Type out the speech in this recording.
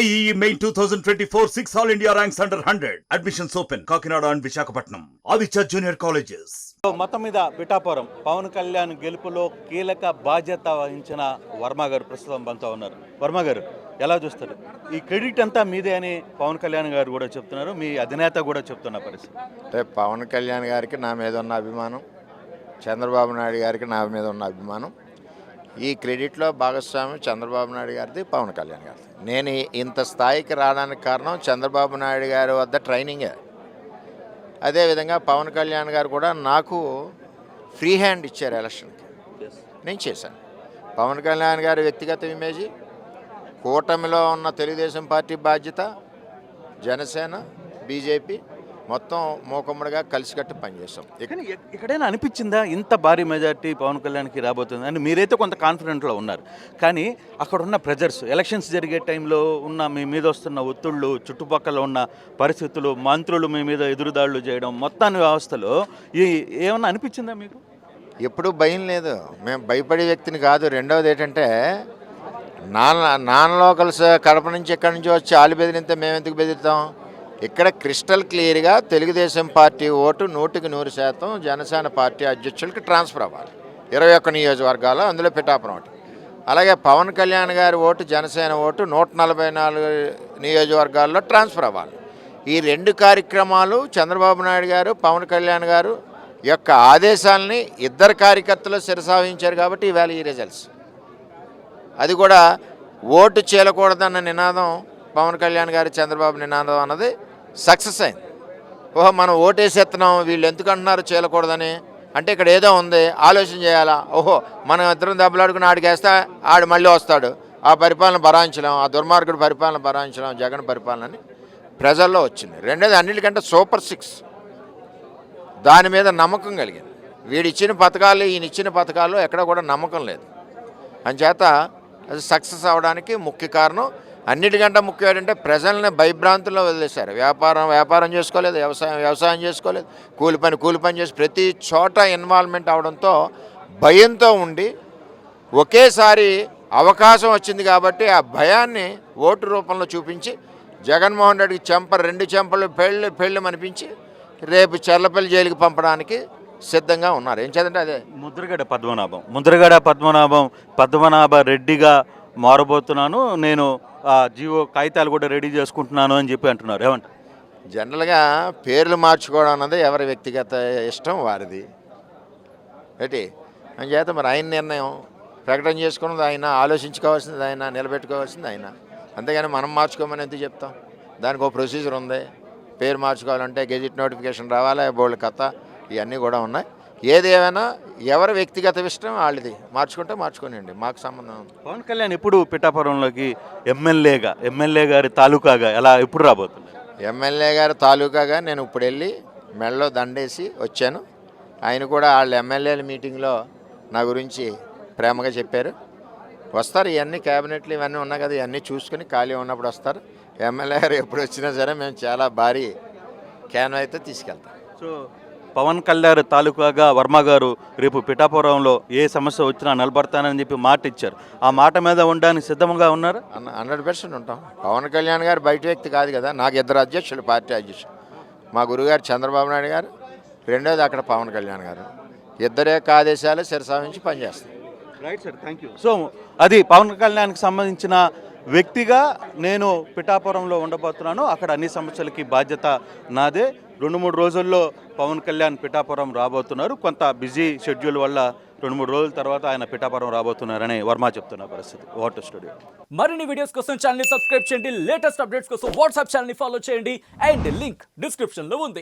JEE Main 2024 6 All India ranks under 100. Admissions open. Kakinada and Visakhapatnam. Aditya Junior Colleges. మొత్తం మీద పిఠాపురం పవన్ కళ్యాణ్ గెలుపులో కీలక బాధ్యత వహించిన వర్మ గారు ప్రస్తుతం మనతో ఉన్నారు. వర్మ గారు ఎలా చూస్తారు? ఈ క్రెడిట్ అంతా మీదే అని పవన్ కళ్యాణ్ గారు కూడా చెప్తున్నారు, మీ అధినేత కూడా చెప్తున్న పరిస్థితి. అంటే పవన్ కళ్యాణ్ గారికి నా మీద ఉన్న అభిమానం, చంద్రబాబు నాయుడు గారికి నా మీద ఉన్న అభిమానం, ఈ క్రెడిట్లో భాగస్వామి చంద్రబాబు నాయుడు గారిది, పవన్ కళ్యాణ్ గారిది. నేను ఇంత స్థాయికి రావడానికి కారణం చంద్రబాబు నాయుడు గారి వద్ద ట్రైనింగే. అదేవిధంగా పవన్ కళ్యాణ్ గారు కూడా నాకు ఫ్రీ హ్యాండ్ ఇచ్చారు ఎలక్షన్కి, నేను చేశాను. పవన్ కళ్యాణ్ గారి వ్యక్తిగత ఇమేజీ, కూటమిలో ఉన్న తెలుగుదేశం పార్టీ బాధ్యత, జనసేన, బీజేపీ మొత్తం మూకమ్మడిగా కలిసికట్టి పనిచేస్తాం. కానీ ఎక్కడైనా అనిపించిందా ఇంత భారీ మెజార్టీ పవన్ కళ్యాణ్కి రాబోతుంది అని? మీరైతే కొంత కాన్ఫిడెంట్లో ఉన్నారు, కానీ అక్కడ ఉన్న ప్రెజర్స్, ఎలక్షన్స్ జరిగే టైంలో ఉన్న మీ మీద వస్తున్న ఒత్తిళ్ళు, చుట్టుపక్కల ఉన్న పరిస్థితులు, మంత్రులు మీ మీద ఎదురుదాడులు చేయడం, మొత్తాన్ని వ్యవస్థలో ఏమన్నా అనిపించిందా మీకు? ఎప్పుడూ భయం లేదు, మేము భయపడే వ్యక్తిని కాదు. రెండవది ఏంటంటే నాన్ లోకల్స్ కడప నుంచి ఎక్కడి నుంచి వచ్చి ఆలు బెదిరితే మేము ఎందుకు బెదిరితాం? ఇక్కడ క్రిస్టల్ క్లియర్గా తెలుగుదేశం పార్టీ ఓటు 100% జనసేన పార్టీ అధ్యక్షులకి ట్రాన్స్ఫర్ అవ్వాలి. 21 నియోజకవర్గాలు, అందులో పిఠాపురం ఒకటి. అలాగే పవన్ కళ్యాణ్ గారి ఓటు, జనసేన ఓటు 144 నియోజకవర్గాల్లో ట్రాన్స్ఫర్ అవ్వాలి. ఈ రెండు కార్యక్రమాలు చంద్రబాబు నాయుడు గారు, పవన్ కళ్యాణ్ గారు యొక్క ఆదేశాలని ఇద్దరు కార్యకర్తలు శిరసావించారు కాబట్టి ఈవేళ ఈ రిజల్ట్స్. అది కూడా ఓటు చేయకూడదన్న నినాదం పవన్ కళ్యాణ్ గారు, చంద్రబాబు నినాదం అన్నది సక్సెస్ అయింది. ఓహో, మనం ఓటేసేస్తున్నాం, వీళ్ళు ఎందుకు అంటున్నారు చేయకూడదని అంటే ఇక్కడ ఏదో ఉంది, ఆలోచన చేయాలా. ఓహో, మనం ఇద్దరం దెబ్బలాడుకుని ఆడికేస్తే ఆడు మళ్ళీ వస్తాడు, ఆ పరిపాలన భరాయించలేం, ఆ దుర్మార్గుడు పరిపాలన భరాయించలేం, జగన్ పరిపాలన అని ప్రజల్లో వచ్చింది. రెండోది అన్నిటికంటే సూపర్ 6 దాని మీద నమ్మకం కలిగింది. వీడిచ్చిన పథకాలు, ఈయన ఇచ్చిన పథకాలు ఎక్కడ కూడా నమ్మకం లేదు. అంచేత అది సక్సెస్ అవ్వడానికి ముఖ్య కారణం. అన్నిటికంటే ముఖ్యం ఏంటంటే ప్రజల్ని భయభ్రాంతుల్లో వదిలేశారు. వ్యాపారం చేసుకోలేదు, వ్యవసాయం చేసుకోలేదు, కూలి పని చేసి ప్రతి చోట ఇన్వాల్వ్మెంట్ అవడంతో భయంతో ఉండి ఒకేసారి అవకాశం వచ్చింది కాబట్టి ఆ భయాన్ని ఓటు రూపంలో చూపించి జగన్మోహన్ రెడ్డికి 2 చెంపలు పెళ్ళు అనిపించి రేపు చర్లపల్లి జైలుకి పంపడానికి సిద్ధంగా ఉన్నారు. ఏం చేద్దంటే అదే ముద్రగడ పద్మనాభ రెడ్డిగా మారబోతున్నాను, నేను జీవో కాగితాలు కూడా రెడీ చేసుకుంటున్నాను అని చెప్పి అంటున్నారు. ఏమంట? జనరల్గా పేర్లు మార్చుకోవడం అన్నది ఎవరి వ్యక్తిగత ఇష్టం వారిది. ఏంటి అంచేత మరి ఆయన నిర్ణయం, ప్రకటన చేసుకున్నది ఆయన, ఆలోచించుకోవాల్సింది ఆయన, నిలబెట్టుకోవాల్సింది ఆయన. అంతేగాని మనం మార్చుకోమని ఎందుకు చెప్తాం? దానికి ఒక ప్రొసీజర్ ఉంది. పేరు మార్చుకోవాలంటే గెజిట్ నోటిఫికేషన్ రావాలి, బోల్డ్ కథ, ఇవన్నీ కూడా ఉన్నాయి. ఏది ఏమైనా ఎవరి వ్యక్తిగత ఇష్టం వాళ్ళది, మార్చుకోనివ్వండి, మాకు సంబంధం ఉంది. పవన్ కళ్యాణ్ ఎప్పుడు పిఠాపురంలోకి ఎమ్మెల్యే గారి తాలూకాగా ఎప్పుడు రాబోతుంది? ఎమ్మెల్యే గారి తాలూకాగా నేను ఇప్పుడు వెళ్ళి మెడలో దండేసి వచ్చాను. ఆయన కూడా వాళ్ళ ఎమ్మెల్యేల మీటింగ్లో నా గురించి ప్రేమగా చెప్పారు. వస్తారు, ఇవన్నీ క్యాబినెట్లు ఇవన్నీ ఉన్నాయి కదా, ఇవన్నీ చూసుకుని ఖాళీ ఉన్నప్పుడు వస్తారు. ఎమ్మెల్యే గారు ఎప్పుడు వచ్చినా సరే మేము చాలా భారీ క్యాన్ అయితే తీసుకెళ్తాం. సో పవన్ కళ్యాణ్ తాలూకాగా వర్మ గారు రేపు పిఠాపురంలో ఏ సమస్య వచ్చినా నిలబడతానని చెప్పి మాట ఇచ్చారు. ఆ మాట మీద ఉండడానికి సిద్ధంగా ఉన్నారు? 100% ఉంటాం. పవన్ కళ్యాణ్ గారు బయట వ్యక్తి కాదు కదా. నాకు 2 అధ్యక్షులు, పార్టీ అధ్యక్షులు, మా గురుగారు చంద్రబాబు నాయుడు గారు, రెండోది అక్కడ పవన్ కళ్యాణ్ గారు. ఇద్దరే ఆదేశాలు శిరసావించి పనిచేస్తాం. Right sir, thank you. So అది పవన్ కళ్యాణ్కి సంబంధించిన వ్యక్తిగా నేను పిఠాపురంలో ఉండబోతున్నాను, అక్కడ అన్ని సమస్యలకి బాధ్యత నాదే. 2-3 రోజుల్లో పవన్ కళ్యాణ్ పిఠాపురం రాబోతున్నారు. కొంత బిజీ షెడ్యూల్ వల్ల 2-3 రోజుల తర్వాత ఆయన పిఠాపురం రాబోతున్నారని వర్మ చెప్తున్న పరిస్థితి. Water studio. మరిన్ని వీడియోస్ కోసం ఛానల్ ని సబ్స్క్రైబ్ చేయండి, లేటెస్ట్ అప్డేట్స్ కోసం వాట్సాప్ ఛానల్ ని ఫాలో చేయండి, అండ్ లింక్ డిస్క్రిప్షన్ లో ఉంది.